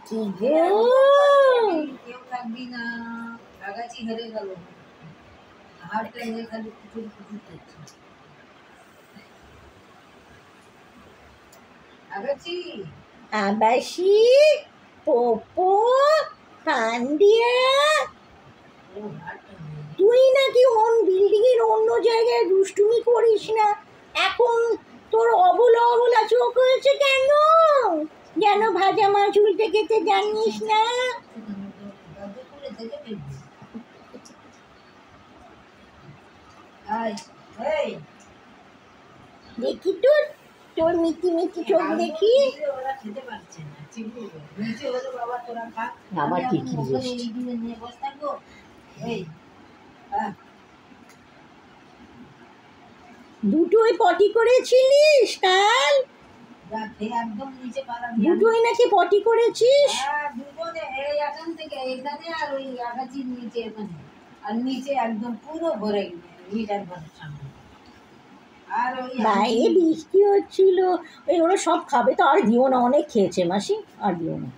কি গো কেউ থাকবি না, আগাছি হেরে গেল, হাড়টা নিয়ে খালি কুচুর কুচুর করছে। আগাছি আবাসি পোপো কান্ডিয়া, ও হাড়টা নিয়ে তুই নাকি বিল্ডিং এর অন্য জায়গায় দুষ্টুমি করিস না, এখন তোর অবলা অবলা চোখ হয়েছে কেন? যেন ভাজা মাছ উল্টে খেতে জানিস না। দরজা খুলে দেখে ফেলবি। আয়, এই দেখি তোর তোর মিটি মিটি চোখ দেখি। ওরা খেতে পারছে না, চিবুড়ে নিচে হলো বাবা তোরা খা। আবার আমি কি এখন কি ওখানে বসছে? এইগুলো নিয়ে বসে থাকবো। এই দুটোই পটি করেছিলিস কাল? যা খেয়ে একদম নিচে পালাবি। আমি দুটোই নাকি পটি করেছিস? দুজনে এই এখান থেকে এখানে আর ওই আগাছির নিচে এখানে, আর নিচে একদম পুরো ভরে মিটার ঘরের সামনে। আর ওই বাইরে বৃষ্টি হচ্ছিল, ওই ওরা সব খাবে তো, আর দিও না, অনেক খেয়েছে মাসি, আর দিও না।